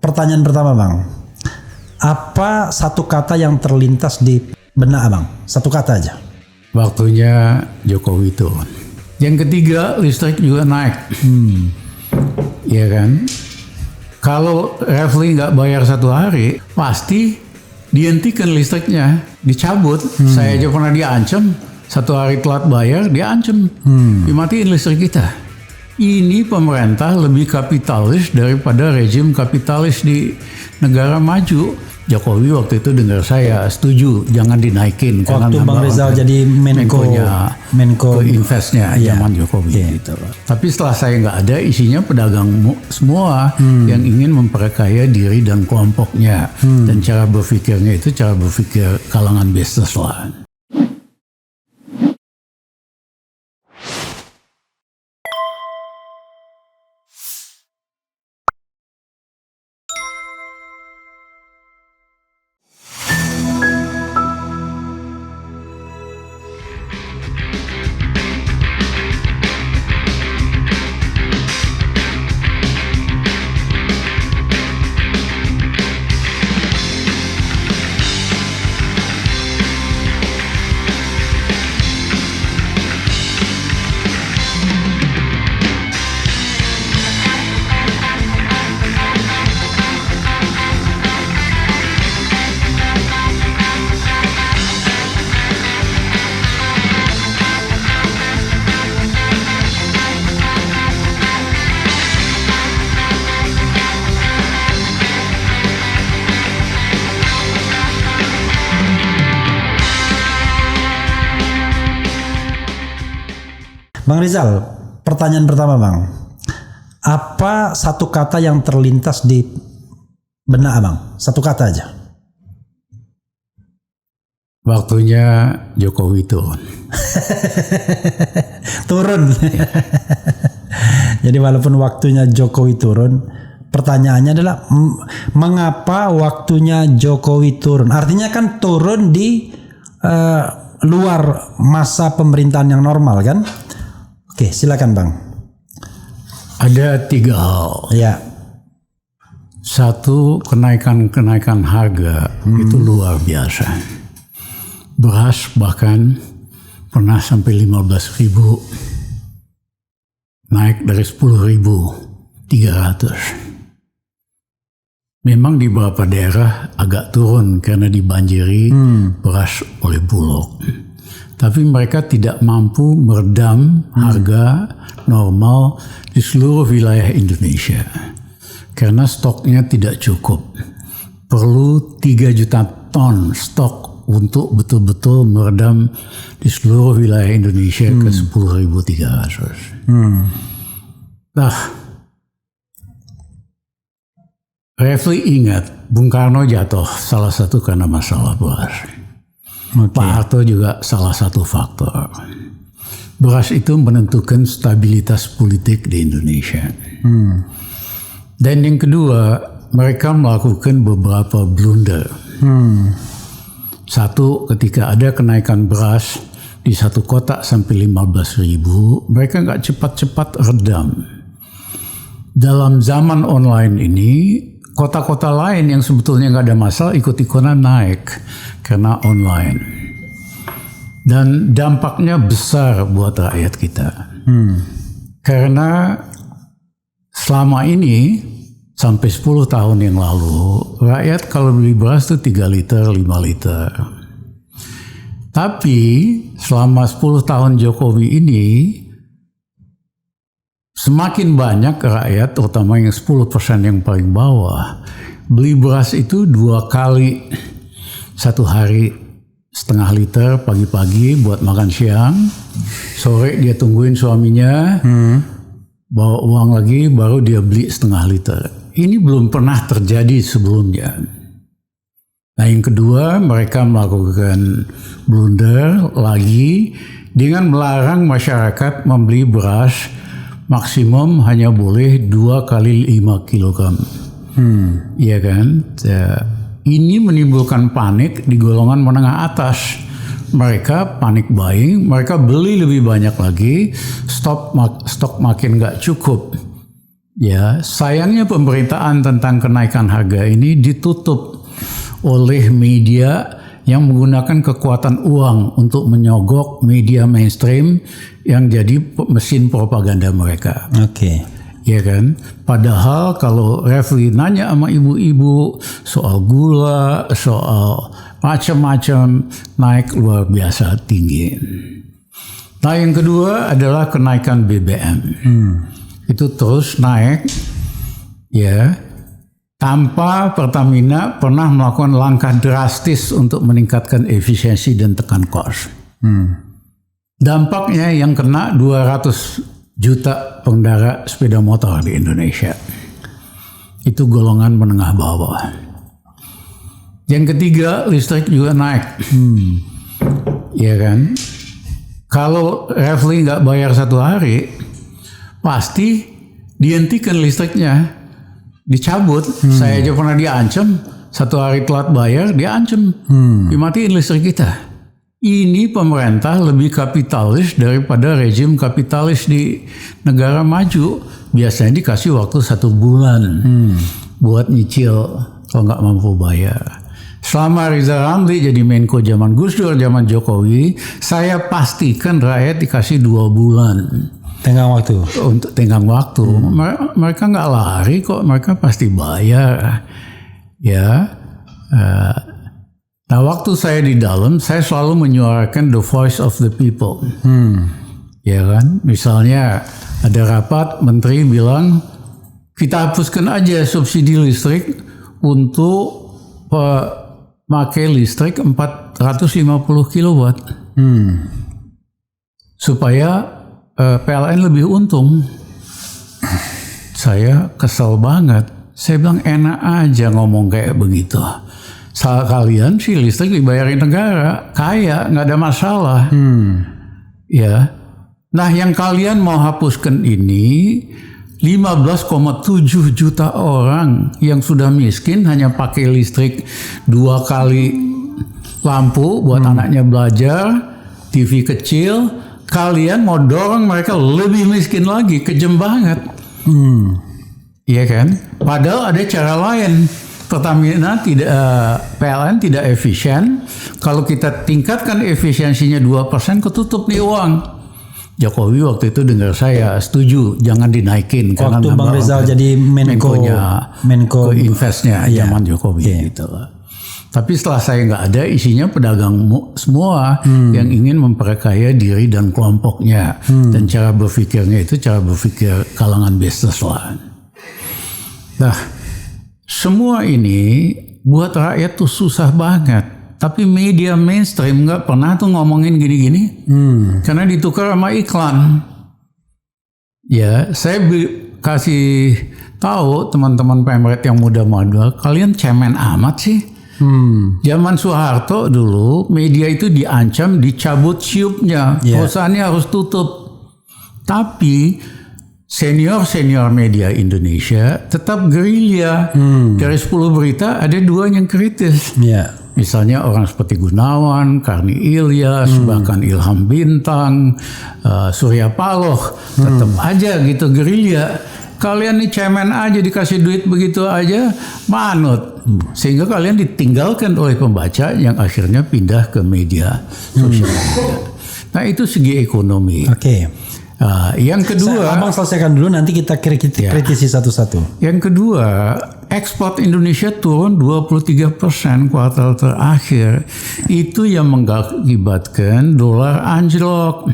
pertanyaan pertama Bang. Apa satu kata yang terlintas di benak Abang? Satu kata aja. Waktunya Jokowi turun. Yang ketiga, listrik juga naik. Iya kan? Kalau Refli nggak bayar 1 hari, pasti dihentikan listriknya, dicabut. Saya aja pernah diancam, 1 hari telat bayar, diancam. Dimatiin listrik kita. Ini pemerintah lebih kapitalis daripada rezim kapitalis di negara maju. Jokowi waktu itu dengar saya setuju jangan dinaikin Waktu Bang Rizal jadi Menko investnya zaman Jokowi gitu. Tapi setelah saya nggak ada, isinya pedagang semua yang ingin memperkaya diri dan kelompoknya, dan cara berpikirnya itu cara berpikir kalangan bisnis lah. Bang Rizal, pertanyaan pertama Bang. Apa satu kata yang terlintas di benak Abang? Satu kata aja. Waktunya Jokowi turun. Turun. Jadi walaupun waktunya Jokowi turun, pertanyaannya adalah mengapa waktunya Jokowi turun? Artinya kan turun di luar masa pemerintahan yang normal kan? Oke, silakan Bang. Ada 3 hal. Ya. 1, kenaikan harga itu luar biasa. Beras bahkan pernah sampai 15.000, naik dari 10.300. Memang di beberapa daerah agak turun karena dibanjiri beras oleh Bulog. Tapi mereka tidak mampu meredam harga normal di seluruh wilayah Indonesia. Karena stoknya tidak cukup. Perlu 3 juta ton stok untuk betul-betul meredam di seluruh wilayah Indonesia ke 10.300. Nah, Refli ingat Bung Karno jatuh salah satu karena masalah beras. Pak Harto juga salah satu faktor. Beras itu menentukan stabilitas politik di Indonesia. Dan yang kedua, mereka melakukan beberapa blunder. 1, ketika ada kenaikan beras di satu kotak sampai 15.000, mereka nggak cepat-cepat redam. Dalam zaman online ini, kota-kota lain yang sebetulnya nggak ada masalah ikut-ikutan naik karena online. Dan dampaknya besar buat rakyat kita. Karena selama ini, sampai 10 tahun yang lalu, rakyat kalau beli beras itu 3 liter, 5 liter. Tapi selama 10 tahun Jokowi ini, semakin banyak rakyat, terutama yang 10% yang paling bawah, beli beras itu 2 kali 1 hari, setengah liter pagi-pagi buat makan siang, sore dia tungguin suaminya, bawa uang lagi, baru dia beli setengah liter. Ini belum pernah terjadi sebelumnya. Nah, yang kedua, mereka melakukan blunder lagi dengan melarang masyarakat membeli beras maksimum hanya boleh 2 kali 5 kilogram. Iya kan? Ini menimbulkan panik di golongan menengah atas. Mereka panik buying, mereka beli lebih banyak lagi, stok makin nggak cukup. Ya, sayangnya pemberitaan tentang kenaikan harga ini ditutup oleh media yang menggunakan kekuatan uang untuk menyogok media mainstream yang jadi mesin propaganda mereka. Oke. Ya kan? Padahal kalau Refli nanya sama ibu-ibu soal gula, soal macam-macam, naik luar biasa tinggi. Nah, yang kedua adalah kenaikan BBM. Itu terus naik, ya, tanpa Pertamina pernah melakukan langkah drastis untuk meningkatkan efisiensi dan tekan cost. Dampaknya yang kena 200 juta pengendara sepeda motor di Indonesia. Itu golongan menengah bawah. Yang ketiga, listrik juga naik. Ya kan? Kalau Refli nggak bayar 1 hari, pasti dihentikan listriknya, dicabut. Saya aja pernah diancam, 1 hari telat bayar, diancam, dimatiin listrik kita. Ini pemerintah lebih kapitalis daripada rezim kapitalis di negara maju. Biasanya dikasih waktu 1 bulan buat nyicil kalau nggak mampu bayar. Selama Riza Ramli jadi Menko zaman Gus Dur, zaman Jokowi, saya pastikan rakyat dikasih 2 bulan. Tenggang waktu. Untuk tenggang waktu. Mereka nggak lari kok, mereka pasti bayar. Ya. Nah, waktu saya di dalam, saya selalu menyuarakan the voice of the people. Ya kan? Misalnya ada rapat, menteri bilang, kita hapuskan aja subsidi listrik untuk pakai listrik 450 kW. Supaya PLN lebih untung. Saya kesel banget. Saya bilang enak aja ngomong kayak begitu. Salah kalian sih listrik dibayarin negara, kaya, nggak ada masalah. Ya. Nah, yang kalian mau hapuskan ini 15,7 juta orang yang sudah miskin hanya pakai listrik 2 kali lampu buat anaknya belajar, TV kecil. Kalian mau dorong mereka lebih miskin lagi, kejem banget. Iya kan? Padahal ada cara lain. Pertamina PLN tidak efisien. Kalau kita tingkatkan efisiensinya 2%, ketutup nih uang. Jokowi waktu itu dengar saya setuju, jangan dinaikin. Waktu Bang Rizal jadi Menko Investnya zaman Jokowi gitu lah. Tapi setelah saya nggak ada, isinya pedagang semua yang ingin memperkaya diri dan kelompoknya. Dan cara berpikirnya itu cara berpikir kalangan bisnis lah. Nah, semua ini buat rakyat tuh susah banget. Tapi media mainstream nggak pernah tuh ngomongin gini-gini. Karena ditukar sama iklan. Ya, saya kasih tahu teman-teman pemret yang muda-muda, kalian cemen amat sih. Zaman Soeharto dulu, media itu diancam dicabut siupnya. Perusahaannya harus tutup. Tapi senior media Indonesia tetap gerilya. Dari 10 berita ada 2 yang kritis. Misalnya orang seperti Gunawan, Karni Ilyas, bahkan Ilham Bintang, Surya Paloh, tetap aja gitu gerilya. Kalian nih cemen aja, dikasih duit begitu aja, manut. Sehingga kalian ditinggalkan oleh pembaca yang akhirnya pindah ke media sosial media. Nah, itu segi ekonomi. Yang kedua, Abang selesaikan dulu, nanti kita kritisi satu-satu. Yang kedua, ekspor Indonesia turun 23% kuartal terakhir. Itu yang mengakibatkan dolar anjlok.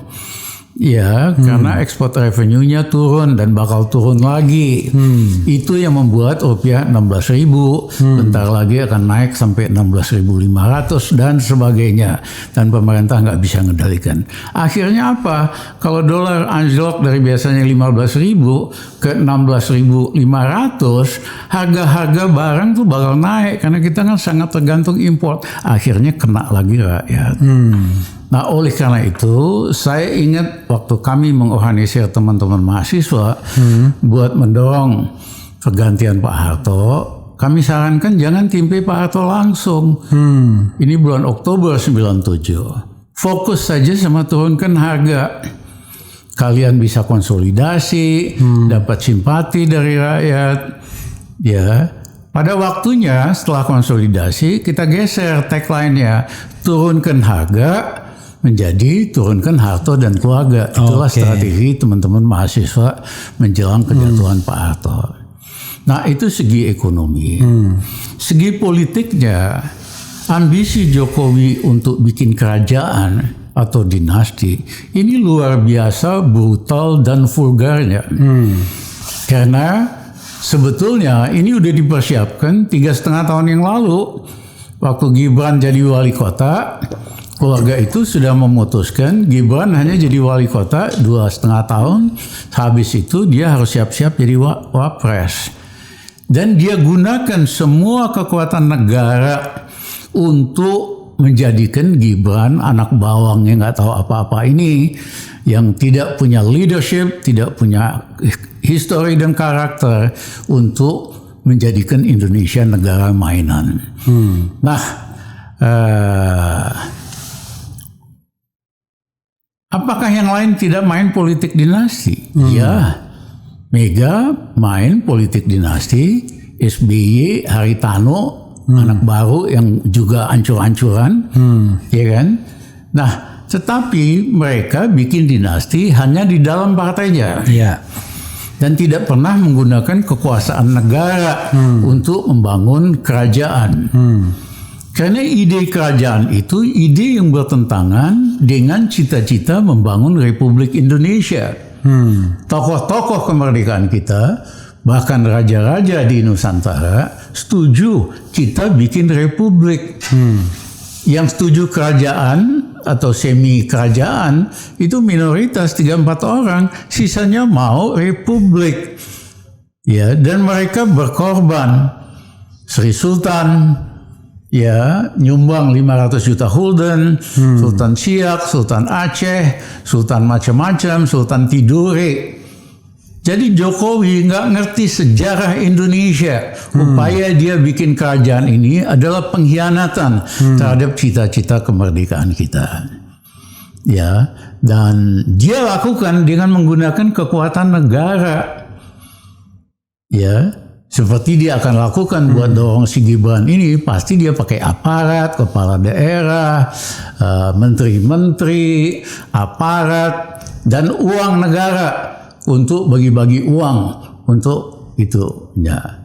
Ya, karena ekspor revenue-nya turun dan bakal turun lagi. Itu yang membuat rupiah 16.000, bentar lagi akan naik sampai 16.500 dan sebagainya. Dan pemerintah nggak bisa mengendalikan. Akhirnya apa? Kalau dolar anjlok dari biasanya 15.000 ke 16.500, harga-harga barang tuh bakal naik karena kita kan sangat tergantung impor. Akhirnya kena lagi rakyat. Nah, oleh karena itu, saya ingat waktu kami mengorganisir teman-teman mahasiswa buat mendorong pergantian Pak Harto, kami sarankan jangan timpe Pak Harto langsung. Ini bulan Oktober 97. Fokus saja sama turunkan harga. kalian bisa konsolidasi, dapat simpati dari rakyat. Ya, pada waktunya setelah konsolidasi kita geser tagline-nya, turunkan harga menjadi turunkan harta dan keluarga. Itulah strategi teman-teman mahasiswa menjelang kejatuhan Pak Harto. Nah, itu segi ekonomi. Segi politiknya, ambisi Jokowi untuk bikin kerajaan atau dinasti ini luar biasa brutal dan vulgarnya. Karena sebetulnya ini udah dipersiapkan 3,5 tahun yang lalu. Waktu Gibran jadi wali kota, keluarga itu sudah memutuskan Gibran hanya jadi wali kota 2,5 tahun. Habis itu dia harus siap-siap jadi wapres. Dan dia gunakan semua kekuatan negara untuk menjadikan Gibran anak bawang yang nggak tahu apa-apa ini, yang tidak punya leadership, tidak punya history dan karakter untuk menjadikan Indonesia negara mainan. Nah, apakah yang lain tidak main politik dinasti? Ya, Mega main politik dinasti, SBY, Haritano, anak baru yang juga ancur-ancuran, ya kan? Nah, tetapi mereka bikin dinasti hanya di dalam partainya. Dan tidak pernah menggunakan kekuasaan negara untuk membangun kerajaan. Karena ide kerajaan itu ide yang bertentangan dengan cita-cita membangun Republik Indonesia. Tokoh-tokoh kemerdekaan kita, bahkan raja-raja di Nusantara, setuju kita bikin republik. Yang setuju kerajaan atau semi kerajaan itu minoritas 3-4 orang, sisanya mau republik. Ya, dan mereka berkorban. Sri Sultan ya nyumbang 500 juta gulden, Sultan Siak, Sultan Aceh, Sultan macam-macam, Sultan Tidore. Jadi Jokowi nggak ngerti sejarah Indonesia. Upaya dia bikin kerajaan ini adalah pengkhianatan terhadap cita-cita kemerdekaan kita. Ya, dan dia lakukan dengan menggunakan kekuatan negara. Ya, seperti dia akan lakukan buat dorong si Gibran ini, pasti dia pakai aparat, kepala daerah, menteri-menteri, aparat, dan uang negara untuk bagi-bagi uang untuk itu. Ya.